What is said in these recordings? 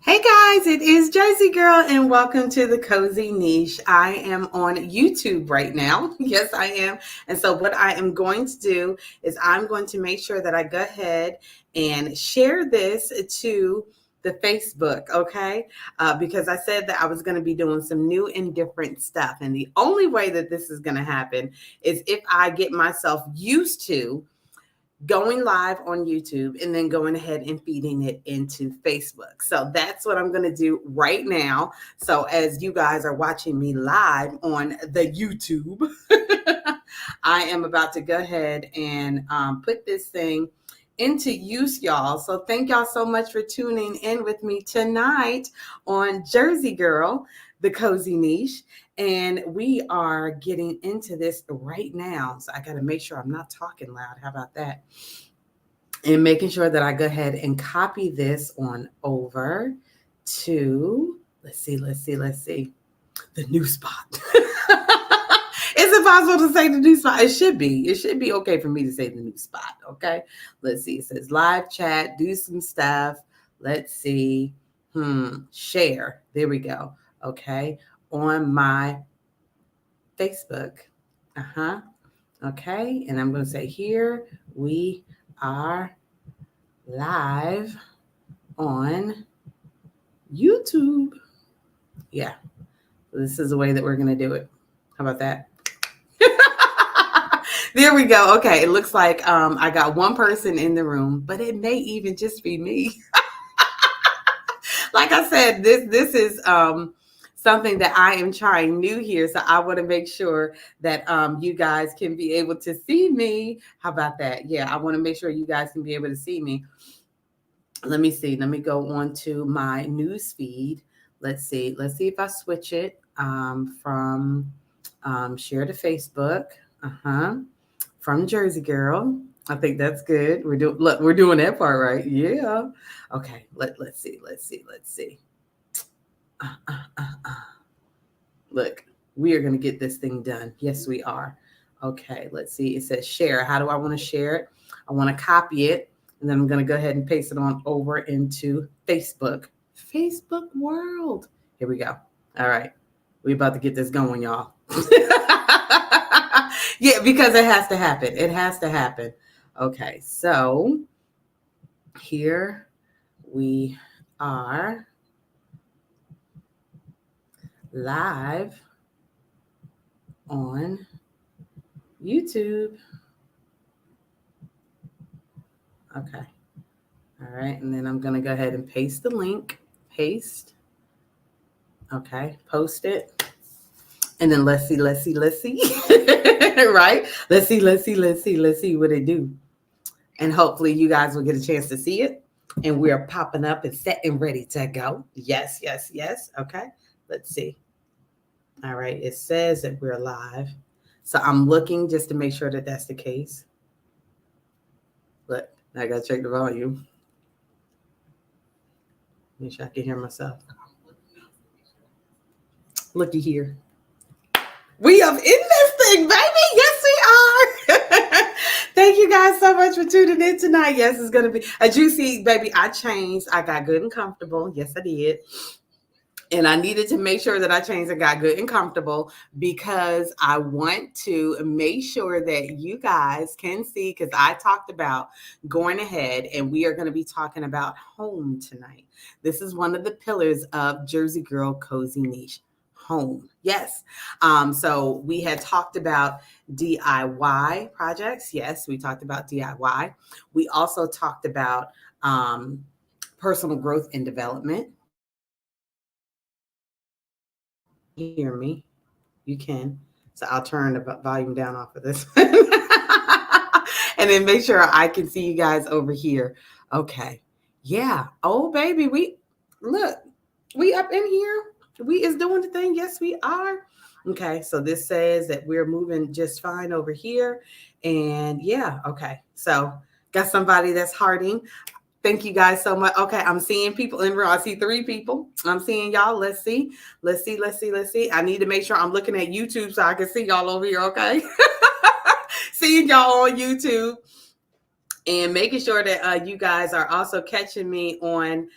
Hey guys, it is Jersey Girl and welcome to the Cozy Niche. I am on YouTube right now. Yes, I am. And so what I am going to do is I'm going to make sure that I go ahead and share this to the Facebook, okay? Because I said that I was going to be doing some new and different stuff. And the only way that this is going to happen is if I get myself used to going live on YouTube and then going ahead and feeding it into Facebook. So that's what I'm going to do right now. So as you guys are watching me live on the YouTube, I am about to go ahead and put this thing into use, y'all. So thank y'all so much for tuning in with me tonight on Jersey Girl, the Cozy Niche. And we are getting into this right now. So I got to make sure I'm not talking loud. How about that? And making sure that I go ahead and copy this on over to, let's see, the new spot. Is it possible to say the new spot? It should be. It should be okay for me to say the new spot, okay? Let's see. It says live chat, do some stuff. Let's see. Share. There we go. Okay. On my Facebook. Okay. And I'm going to say here we are live on YouTube. Yeah. This is the way that we're going to do it. How about that? There we go. Okay. It looks like I got one person in the room, but it may even just be me. Like I said, this is something that I am trying new here. So I want to make sure that you guys can be able to see me. How about that? Yeah, I want to make sure you guys can be able to see me. Let me see. Let me go on to my news feed. Let's see. Let's see if I switch it from share to Facebook. From Jersey Girl. I think that's good. We're doing that part right. Yeah. Okay. Let's see. Look, we are going to get this thing done. Yes, we are. Okay. Let's see. It says share. How do I want to share it? I want to copy it, and then I'm going to go ahead and paste it on over into Facebook world. Here we go. All right. We're about to get this going, y'all. Yeah, because it has to happen. It has to happen. Okay, so here we are live on YouTube. Okay. All right, and then I'm going to go ahead and paste the link. Paste. Okay, post it. And then let's see. Right? Let's see what it do. And hopefully you guys will get a chance to see it. And we're popping up and set and ready to go. Yes. Okay, let's see. All right, it says that we're live. So I'm looking just to make sure that that's the case. Look, I got to check the volume. Make sure I can hear myself. Looky here. We are in this thing, baby. Yes, we are. Thank you guys so much for tuning in tonight. Yes, it's going to be a juicy, baby. I changed. I got good and comfortable. Yes, I did. And I needed to make sure that I changed and got good and comfortable because I want to make sure that you guys can see, because I talked about going ahead and we are going to be talking about home tonight. This is one of the pillars of Jersey Girl Cozy Niche. Home. Yes. So we had talked about DIY projects. Yes, we talked about DIY. We also talked about personal growth and development. Hear me? You can. So I'll turn the volume down off of this. And then make sure I can see you guys over here. Okay. Yeah. Oh, baby. We up in here. We is doing the thing. Yes, we are. Okay, so this says that we're moving just fine over here. And yeah, okay. So got somebody that's hearting. Thank you guys so much. Okay, I'm seeing people in room. I see 3 people. I'm seeing y'all. Let's see. I need to make sure I'm looking at YouTube so I can see y'all over here, okay? Seeing y'all on YouTube. and making sure that you guys are also catching me on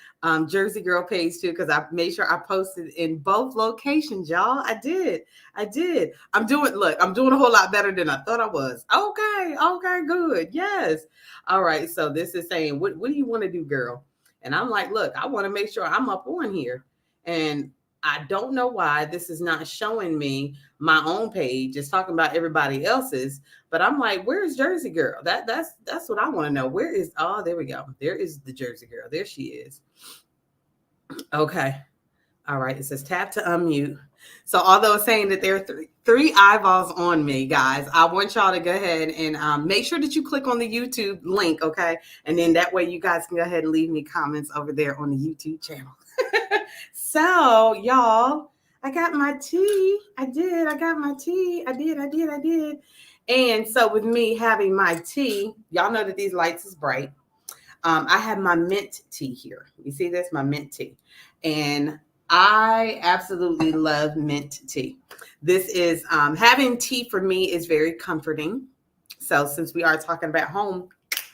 Jersey Girl page too, because I made sure I posted in both locations, y'all. I did. I'm doing a whole lot better than I thought I was. Okay, good. Yes. All right. So this is saying, what do you want to do, girl? And I'm like, look, I want to make sure I'm up on here. And I don't know why this is not showing me my own page. It's talking about everybody else's. But I'm like, where's Jersey Girl? That's what I want to know. Where is? Oh, there we go. There is the Jersey Girl. There she is. Okay. All right. It says tap to unmute. So although it's saying that there are three eyeballs on me, guys, I want y'all to go ahead and make sure that you click on the YouTube link, okay? And then that way you guys can go ahead and leave me comments over there on the YouTube channel. So y'all, I got my tea. I did. I got my tea. I did. And so with me having my tea, y'all know that these lights is bright. I have my mint tea here. You see this? My mint tea. And I absolutely love mint tea. This is having tea for me is very comforting. So since we are talking about home,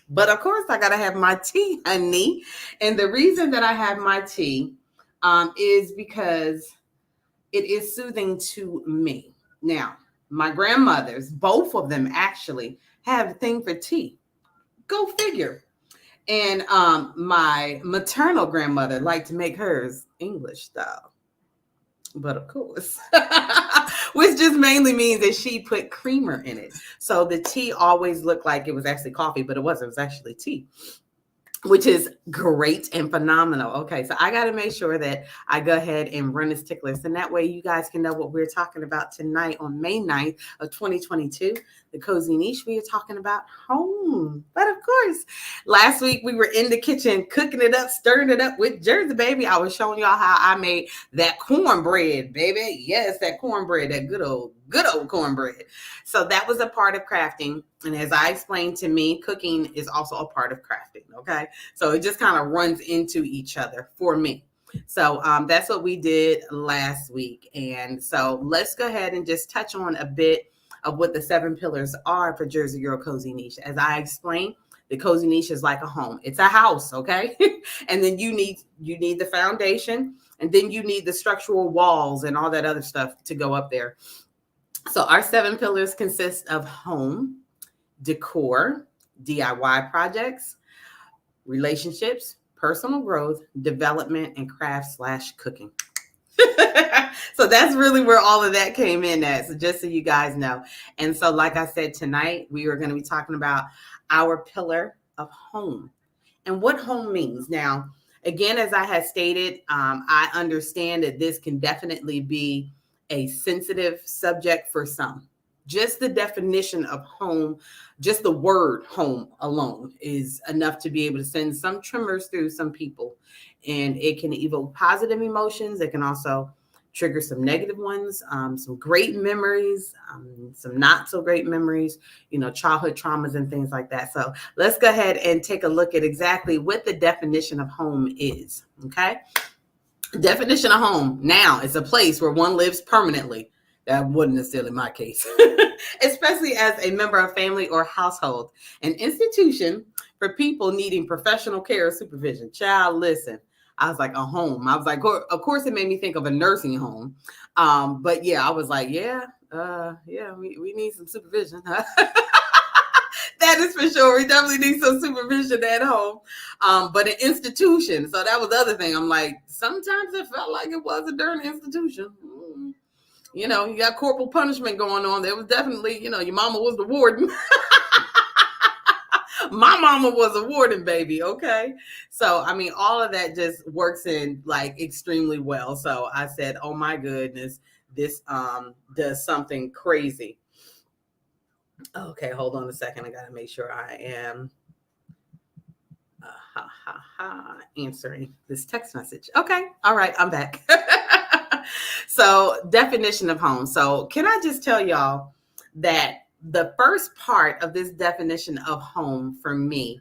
but of course I gotta have my tea, honey. And the reason that I have my tea is because it is soothing to me. Now, my grandmothers, both of them actually, have a thing for tea. Go figure. And my maternal grandmother liked to make hers English style. But of course, which just mainly means that she put creamer in it. So the tea always looked like it was actually coffee, but it wasn't. It was actually tea, which is great and phenomenal. Okay, so I got to make sure that I go ahead and run this tick list. And that way you guys can know what we're talking about tonight on May 9th of 2022. The Cozy Niche, we are talking about home. But of course, last week we were in the kitchen cooking it up, stirring it up with Jersey, baby. I was showing y'all how I made that cornbread, baby. Yes, that cornbread, that good old cornbread. So that was a part of crafting. And as I explained to me, cooking is also a part of crafting. Okay. So it just kind of runs into each other for me. So that's what we did last week. And so let's go ahead and just touch on a bit of what the 7 pillars are for Jersey Girl Cozy Niche. As I explained, the Cozy Niche is like a home. It's a house, okay? And then you need the foundation, and then you need the structural walls and all that other stuff to go up there. So our 7 pillars consist of home, decor, DIY projects, relationships, personal growth, development, and craft/cooking. So that's really where all of that came in at. So just so you guys know. And so, like I said, tonight we are going to be talking about our pillar of home and what home means. Now, again, as I had stated, I understand that this can definitely be a sensitive subject for some. Just the definition of home, just the word home alone is enough to be able to send some tremors through some people. And it can evoke positive emotions. It can also trigger some negative ones, some great memories, some not so great memories, childhood traumas and things like that. So let's go ahead and take a look at exactly what the definition of home is. Okay. Definition of home now is a place where one lives permanently. That wasn't necessarily my case, especially as a member of family or household. An institution for people needing professional care or supervision. Child, listen, I was like, a home. I was like, of course, it made me think of a nursing home. But yeah, I was like, we need some supervision. That is for sure. We definitely need some supervision at home. But an institution. So that was the other thing. I'm like, sometimes it felt like it was a darn institution. You got corporal punishment going on. There was definitely, your mama was the warden. My mama was a warden, baby. Okay. So, I mean, all of that just works in like extremely well. So I said, oh my goodness, this does something crazy. Okay, hold on a second. I got to make sure I am answering this text message. Okay. All right. I'm back. So definition of home. So can I just tell y'all that the first part of this definition of home for me,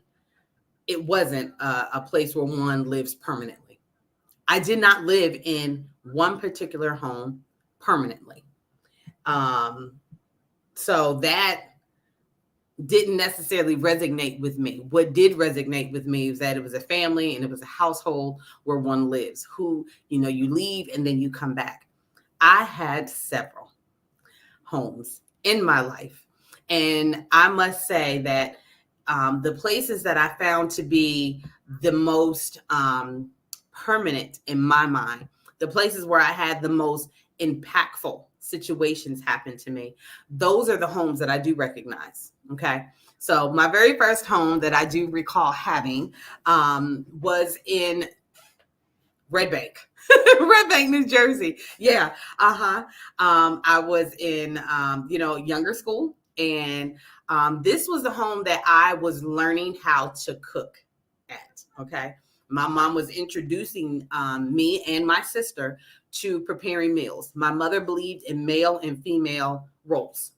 it wasn't a place where one lives permanently. I did not live in one particular home permanently. So that didn't necessarily resonate with me. What did resonate with me was that it was a family and it was a household where one lives, who, you leave and then you come back. I had several homes in my life. And I must say that the places that I found to be the most permanent in my mind, the places where I had the most impactful situations happen to me, those are the homes that I do recognize. Okay. So my very first home that I do recall having was in Red Bank, Red Bank, New Jersey. Yeah. I was in, younger school. And this was the home that I was learning how to cook at. Okay. My mom was introducing me and my sister to preparing meals. My mother believed in male and female roles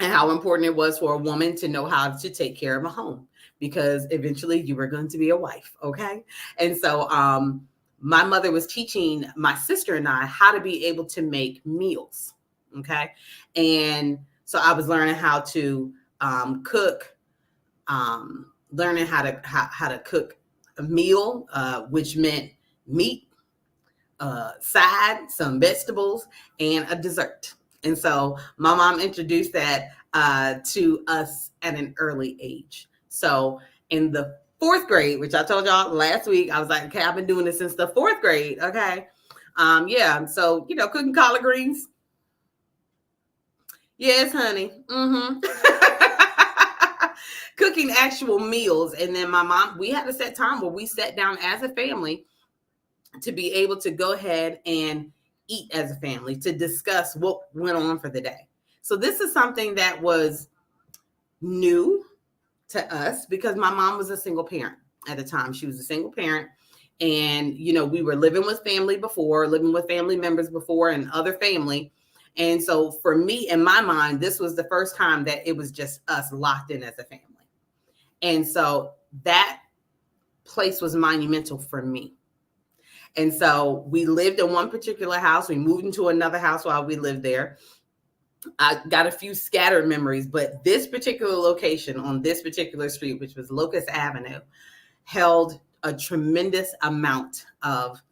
and how important it was for a woman to know how to take care of a home, because eventually you were going to be a wife. Okay. And so, my mother was teaching my sister and I how to be able to make meals. Okay. And so I was learning how to cook, learning how to cook a meal, which meant meat, side, some vegetables, and a dessert. And so my mom introduced that to us at an early age. So in the fourth grade, which I told y'all last week, I was like, okay, I've been doing this since the fourth grade. Okay. Yeah. So, cooking collard greens. Yes, honey. Cooking actual meals. And then my mom, we had a set time where we sat down as a family to be able to go ahead and eat as a family, to discuss what went on for the day. So this is something that was new to us because my mom was a single parent at the time. She was a single parent. And, we were living with family before, living with family members before and other family. And so for me, in my mind, this was the first time that it was just us locked in as a family. And so that place was monumental for me. And so we lived in one particular house. We moved into another house while we lived there. I got a few scattered memories, but this particular location on this particular street, which was Locust Avenue, held a tremendous amount of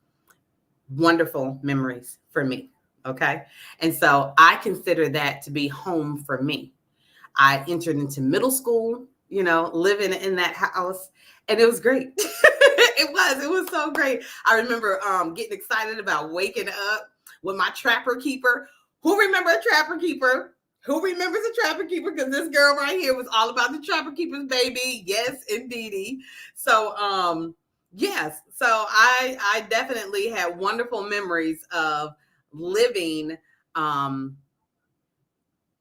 wonderful memories for me. Okay. And so I consider that to be home for me. I entered into middle school, living in that house, and it was great. It was so great. I remember getting excited about waking up with my Trapper Keeper. Who remember a Trapper Keeper? Who remembers a Trapper Keeper? Because this girl right here was all about the Trapper Keepers, baby. Yes, indeedy. So, yes. So I definitely had wonderful memories of living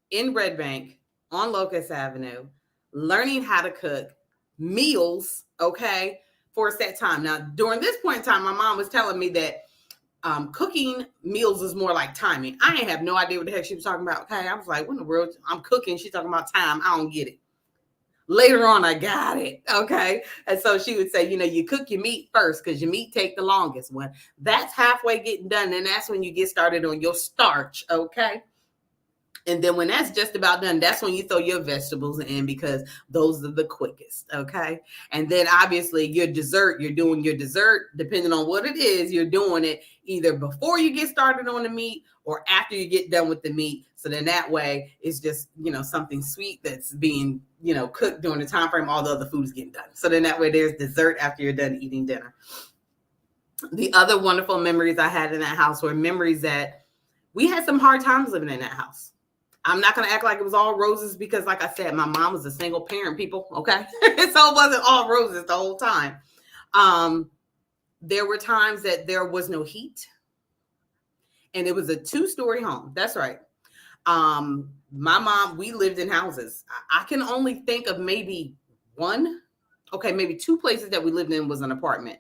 in Red Bank on Locust Avenue, learning how to cook meals, okay, for a set time. Now, during this point in time, my mom was telling me that cooking meals is more like timing. I ain't have no idea what the heck she was talking about. Okay, I was like, what in the world? I'm cooking. She's talking about time. I don't get it. Later on, I got it. Okay. And so she would say, you cook your meat first because your meat take the longest. When that's halfway getting done, then that's when you get started on your starch. Okay. And then when that's just about done, that's when you throw your vegetables in because those are the quickest. Okay. And then obviously your dessert, you're doing your dessert, depending on what it is, you're doing it either before you get started on the meat or after you get done with the meat. So then that way it's just, something sweet that's being, cooked during the time frame, all the other food is getting done. So then that way there's dessert after you're done eating dinner. The other wonderful memories I had in that house were memories that we had some hard times living in that house. I'm not going to act like it was all roses because, like I said, my mom was a single parent, people. Okay. So it wasn't all roses the whole time. There were times that there was no heat and it was a 2-story home. That's right. My mom, we lived in houses. I can only think of maybe maybe 2 places that we lived in was an apartment.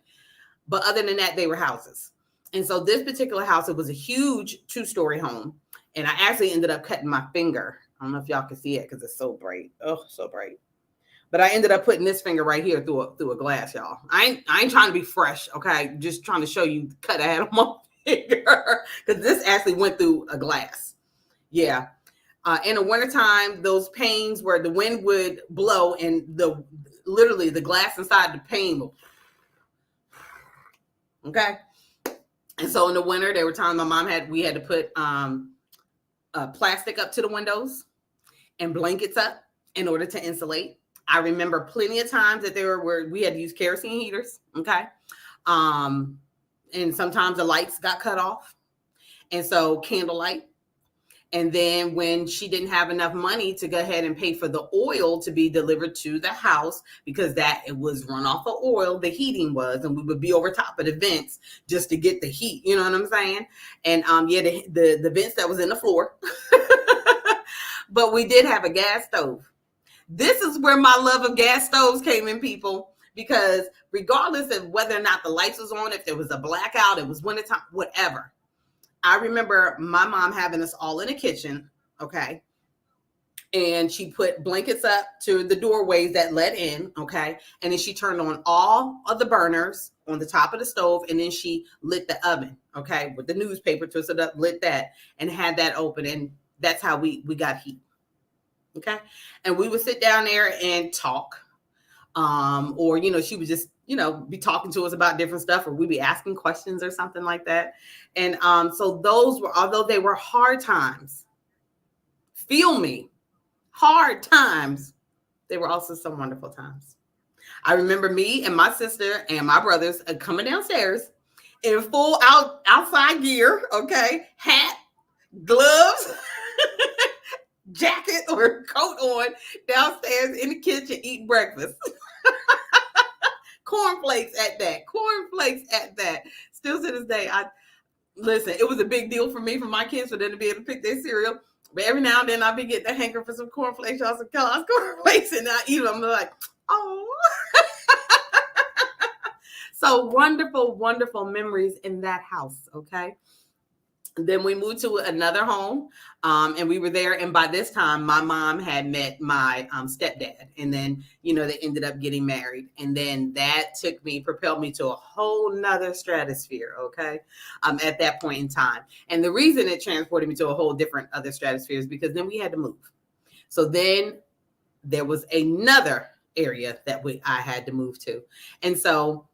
But other than that, they were houses. And so this particular house, it was a huge 2-story home. And I actually ended up cutting my finger. I don't know if y'all can see it because it's so bright. Oh, so bright. But I ended up putting this finger right here through a glass, y'all. I ain't trying to be fresh, okay? Just trying to show you the cut I had on my finger because this actually went through a glass. Yeah. In the wintertime, those panes where the wind would blow and literally the glass inside the pane will, okay. And so in the winter, there were times we had to put plastic up to the windows and blankets up in order to insulate. I remember plenty of times that we had to use kerosene heaters, okay? And sometimes the lights got cut off. And so candlelight. And then when she didn't have enough money to go ahead and pay for the oil to be delivered to the house, because it was run off of oil, the heating was, and we would be over top of the vents just to get the heat, you know what I'm saying? And the vents that was in the floor. But we did have a gas stove. This is where my love of gas stoves came in, people, because regardless of whether or not the lights was on, if there was a blackout, it was wintertime, whatever. I remember my mom having us all in the kitchen, okay? And she put blankets up to the doorways that led in, okay? And then she turned on all of the burners on the top of the stove, and then she lit the oven, okay? With the newspaper, twisted up, lit that, and had that open, and that's how we got heat, okay? And we would sit down there and talk, or, she would just, be talking to us about different stuff, or we'd be asking questions or something like that. And so those were, although they were hard times, feel me, hard times, they were also some wonderful times. I remember me and my sister and my brothers coming downstairs in full outside gear, okay, hat, gloves, jacket or coat on, downstairs in the kitchen eating breakfast. Cornflakes at that. Still to this day, listen, it was a big deal for me, for my kids, for them to be able to pick their cereal. But every now and then I'll be getting a hankering for some cornflakes, y'all, some Kellogg's cornflakes, and I eat them. I'm like, oh. So wonderful, wonderful memories in that house, okay? Then we moved to another home, and we were there. And by this time, my mom had met my stepdad. And then, they ended up getting married. And then that propelled me to a whole nother stratosphere, okay, at that point in time. And the reason it transported me to a whole different other stratosphere is because then we had to move. So then there was another area that I had to move to. And so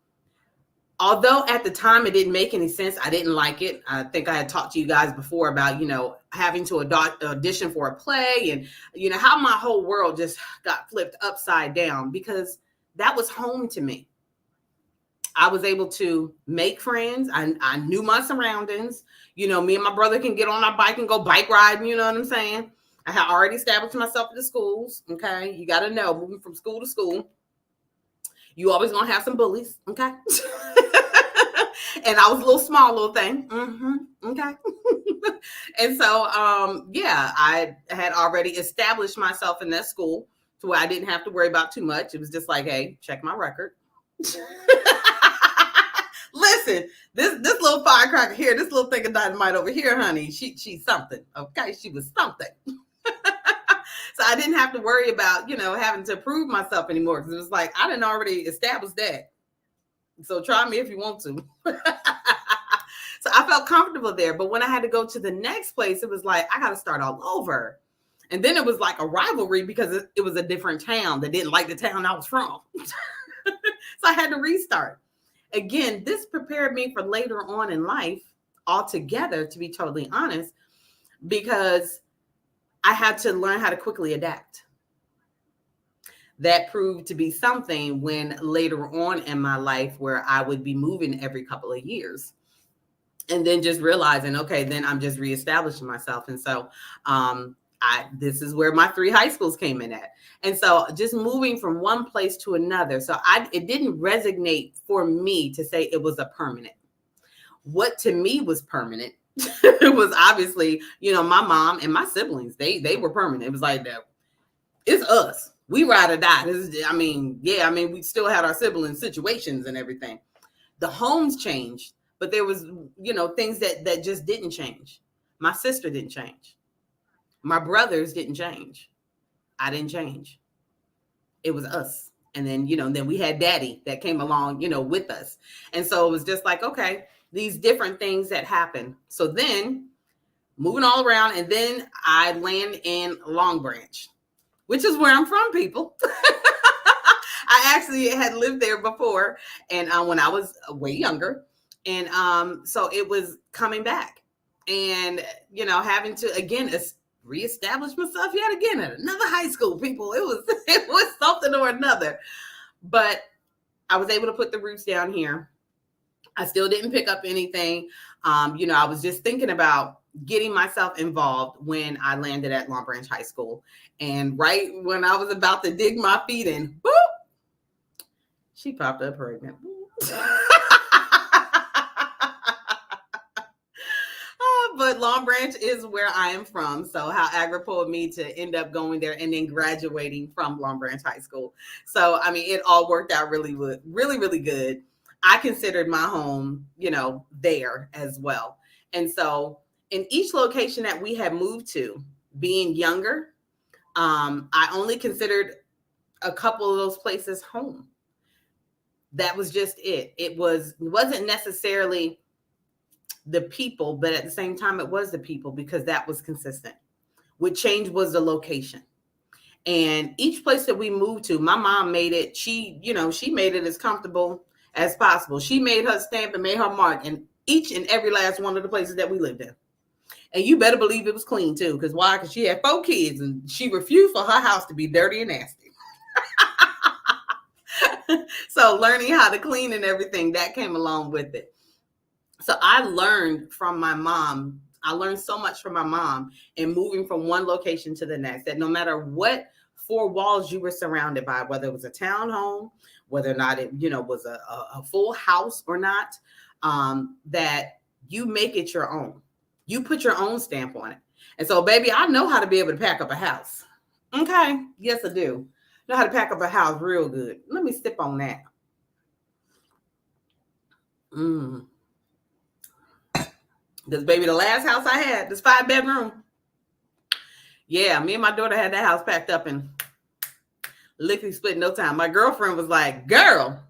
although at the time it didn't make any sense, I didn't like it. I think I had talked to you guys before about, having to audition for a play and, how my whole world just got flipped upside down, because that was home to me. I was able to make friends. I knew my surroundings. Me and my brother can get on our bike and go bike riding. You know what I'm saying? I had already established myself in the schools. Okay. You got to know, moving from school to school, you always going to have some bullies. Okay. And I was a little thing. Okay. And so, I had already established myself in that school to where I didn't have to worry about too much. It was just like, hey, check my record. Listen, this little firecracker here, this little thing of dynamite over here, honey, she's something. Okay. She was something. So I didn't have to worry about, having to prove myself anymore, because it was like, I didn't already establish that. So try me if you want to. So I felt comfortable there. But when I had to go to the next place, it was like, I got to start all over. And then it was like a rivalry, because it was a different town that didn't like the town I was from. So I had to restart. Again, this prepared me for later on in life altogether, to be totally honest, because I had to learn how to quickly adapt. That proved to be something when later on in my life, where I would be moving every couple of years, and then just realizing, okay, then I'm just reestablishing myself. And so this is where my 3 high schools came in at. And so just moving from one place to another. So it didn't resonate for me to say it was a permanent. What to me was permanent, it was obviously, my mom and my siblings, they were permanent. It was like, that it's us. We ride or die. We still had our sibling situations and everything. The homes changed, but there was, things that just didn't change. My sister didn't change. My brothers didn't change. I didn't change. It was us. And then, then we had daddy that came along, with us. And so it was just like, okay, these different things that happened. So then moving all around. And then I land in Long Branch, which is where I'm from, people. I actually had lived there before, and when I was way younger, and so it was coming back, and having to again reestablish myself yet again at another high school. People, it was something or another, but I was able to put the roots down here. I still didn't pick up anything. I was just thinking about getting myself involved when I landed at Long Branch High School. And right when I was about to dig my feet in, whoop, she popped up pregnant. But Long Branch is where I am from. So how apropos of me to end up going there and then graduating from Long Branch High School. So, I mean, it all worked out really, really, really good. I considered my home, there as well. And so in each location that we had moved to, being younger, I only considered a couple of those places home. That was just it. It wasn't necessarily the people, but at the same time, it was the people because that was consistent. What changed was the location. And each place that we moved to, my mom made it, she made it as comfortable as possible. She made her stamp and made her mark in each and every last one of the places that we lived in. And you better believe it was clean too. Because why? Because she had 4 kids and she refused for her house to be dirty and nasty. So learning how to clean and everything, that came along with it. So I learned from my mom. I learned so much from my mom in moving from one location to the next, that no matter what 4 walls you were surrounded by, whether it was a townhome, whether or not it, was a full house or not, that you make it your own. You put your own stamp on it. And so, baby, I know how to be able to pack up a house. Okay. Yes, I do. Know how to pack up a house real good. Let me sip on that. Because, baby, the last house I had, this 5-bedroom. Yeah, me and my daughter had that house packed up and lickety split in no time. My girlfriend was like, girl,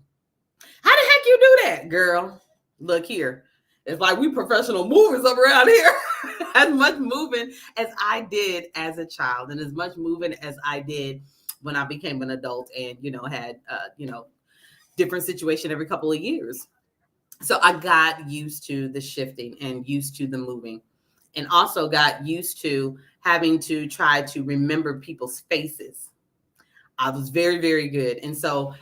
how the heck you do that? Girl, look here. It's like we professional movers up around here. As much moving as I did as a child and as much moving as I did when I became an adult and, had, different situation every couple of years. So I got used to the shifting and used to the moving, and also got used to having to try to remember people's faces. I was very, very good. And so,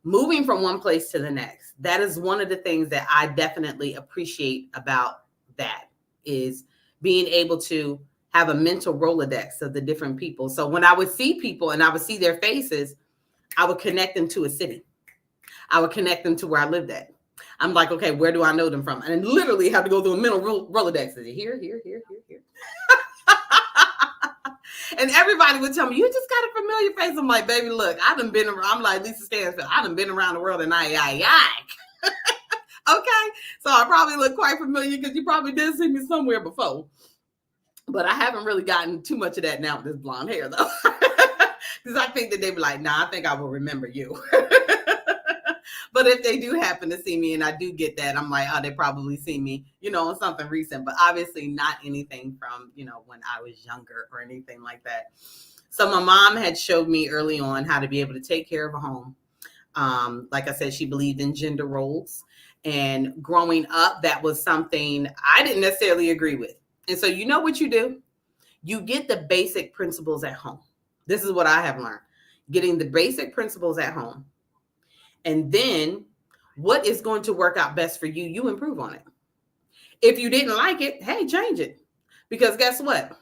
moving from one place to the next, that is one of the things that I definitely appreciate about that, is being able to have a mental Rolodex of the different people. So when I would see people and I would see their faces, I would connect them to a city. I would connect them to where I lived at. I'm like, okay, where do I know them from? And literally have to go through a mental Rolodex. Is it here? And everybody would tell me, you just got a familiar face. I'm like, baby, look, I done been around. I'm like Lisa Stansfield. I done been around the world and Okay. So I probably look quite familiar because you probably did see me somewhere before. But I haven't really gotten too much of that now with this blonde hair, though. Because I think that they be like, nah, I think I will remember you. But if they do happen to see me and I do get that, I'm like, oh, they probably see me, on something recent, but obviously not anything from, when I was younger or anything like that. So my mom had showed me early on how to be able to take care of a home. Like I said, she believed in gender roles. And growing up, that was something I didn't necessarily agree with. And so you know what you do? You get the basic principles at home. This is what I have learned. Getting the basic principles at home. And then what is going to work out best for you, you improve on it. If you didn't like it, hey, change it. Because guess what?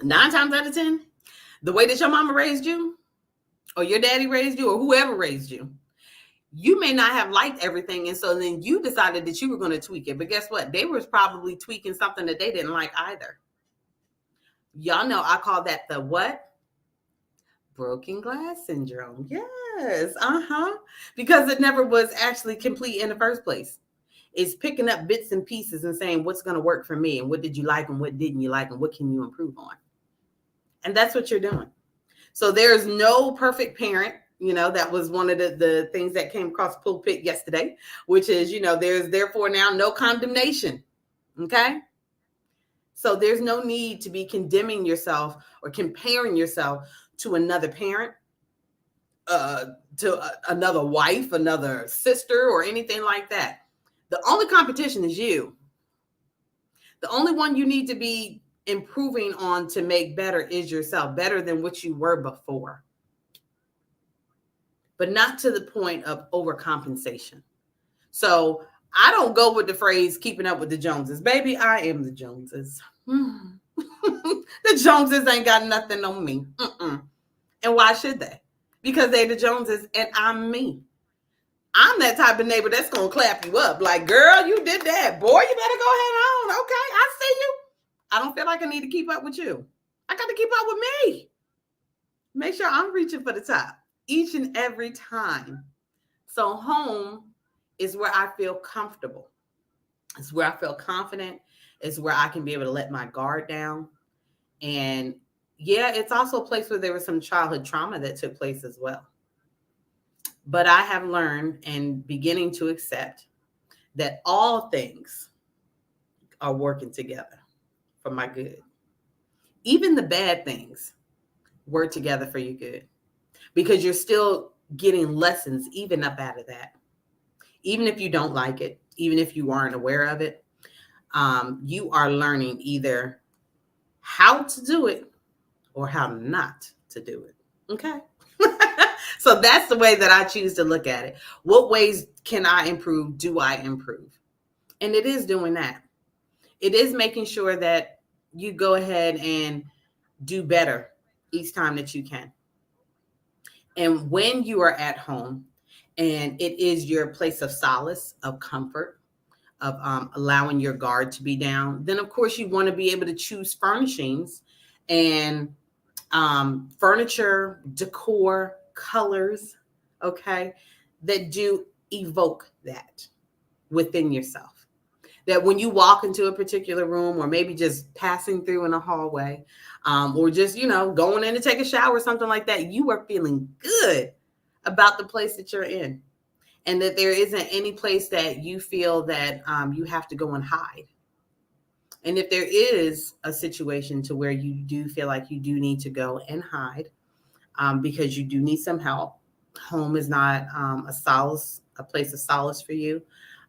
9 times out of 10, the way that your mama raised you or your daddy raised you or whoever raised you, you may not have liked everything. And so then you decided that you were going to tweak it. But guess what? They were probably tweaking something that they didn't like either. Y'all know I call that the what? Broken glass syndrome. Yes. Because it never was actually complete in the first place. It's picking up bits and pieces and saying what's going to work for me and what did you like and what didn't you like and what can you improve on. And that's what you're doing. So there's no perfect parent. That was one of the things that came across the pulpit yesterday, which is, there's therefore now no condemnation. Okay. So there's no need to be condemning yourself or comparing yourself to another parent, to another wife, another sister, or anything like that. The only competition is you. The only one you need to be improving on to make better is yourself, better than what you were before, but not to the point of overcompensation. So I don't go with the phrase keeping up with the Joneses. Baby, I am the Joneses. The Joneses ain't got nothing on me. Mm-mm. And why should they? Because they the Joneses and I'm me. I'm that type of neighbor that's gonna clap you up. Like, girl, you did that. Boy, you better go ahead on. Okay, I see you. I don't feel like I need to keep up with you. I got to keep up with me. Make sure I'm reaching for the top each and every time. So home is where I feel comfortable. It's where I feel confident. It's where I can be able to let my guard down. And yeah, it's also a place where there was some childhood trauma that took place as well. But I have learned and beginning to accept that all things are working together for my good. Even the bad things work together for your good because you're still getting lessons even up out of that. Even if you don't like it, even if you aren't aware of it, you are learning either how to do it or how not to do it. Okay. So that's the way that I choose to look at it. What ways can I improve? Do I improve? And it is doing that. It is making sure that you go ahead and do better each time that you can. And when you are at home and it is your place of solace, of comfort, of allowing your guard to be down, then of course you want to be able to choose furnishings and furniture, decor, colors, okay, that do evoke that within yourself. That when you walk into a particular room or maybe just passing through in a hallway or just, going in to take a shower or something like that, you are feeling good about the place that you're in. And that there isn't any place that you feel that you have to go and hide. And if there is a situation to where you do feel like you do need to go and hide because you do need some help, home is not a place of solace for you,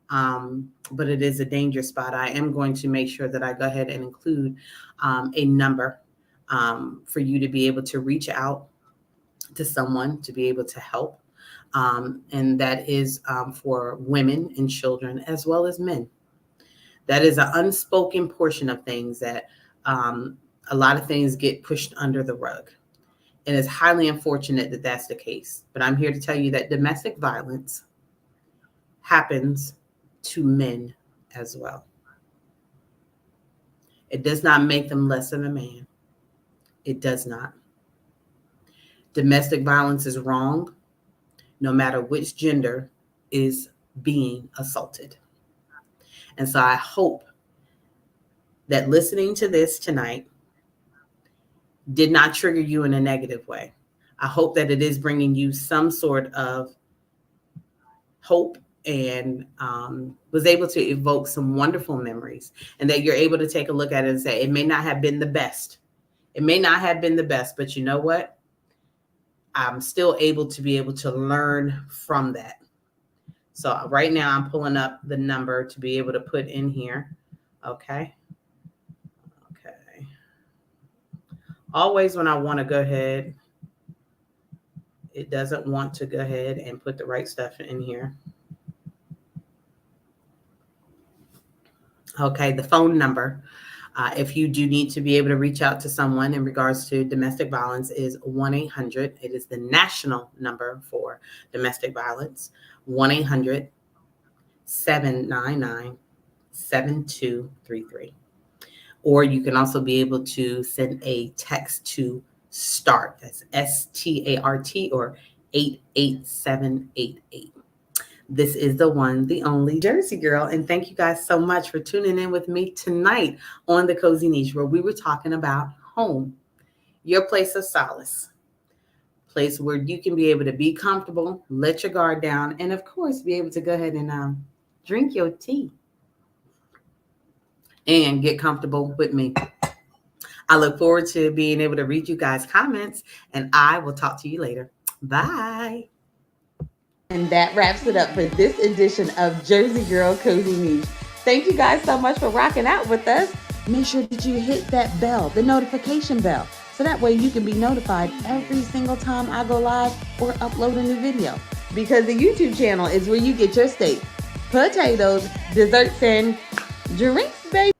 but it is a danger spot. I am going to make sure that I go ahead and include a number for you to be able to reach out to someone to be able to help. And that is for women and children as well as men. That is an unspoken portion of things that a lot of things get pushed under the rug. And it's highly unfortunate that that's the case. But I'm here to tell you that domestic violence happens to men as well. It does not make them less of a man. It does not. Domestic violence is wrong, no matter which gender is being assaulted. And so I hope that listening to this tonight did not trigger you in a negative way. I hope that it is bringing you some sort of hope and was able to evoke some wonderful memories, and that you're able to take a look at it and say, it may not have been the best. It may not have been the best, but you know what? I'm still able to learn from that. So right now I'm pulling up the number to be able to put in here. Okay. Always when I want to go ahead, it doesn't want to go ahead and put the right stuff in here. Okay, the phone number, if you do need to be able to reach out to someone in regards to domestic violence, is 1-800. It is the national number for domestic violence, 1-800-799-7233. Or you can also be able to send a text to START. That's START or 88788. This is the one, the only Jersey Girl. And thank you guys so much for tuning in with me tonight on The Cozy Niche, where we were talking about home, your place of solace, place where you can be able to be comfortable, let your guard down, and of course, be able to go ahead and drink your tea. and get comfortable with me. I look forward to being able to read you guys' comments, and I will talk to you later. Bye. And that wraps it up for this edition of Jersey Girl Cozy Niche. Thank you guys so much for rocking out with us. Make sure that you hit that bell, the notification bell, so that way you can be notified every single time I go live or upload a new video. Because the YouTube channel is where you get your steak, potatoes, desserts, and drinks, baby.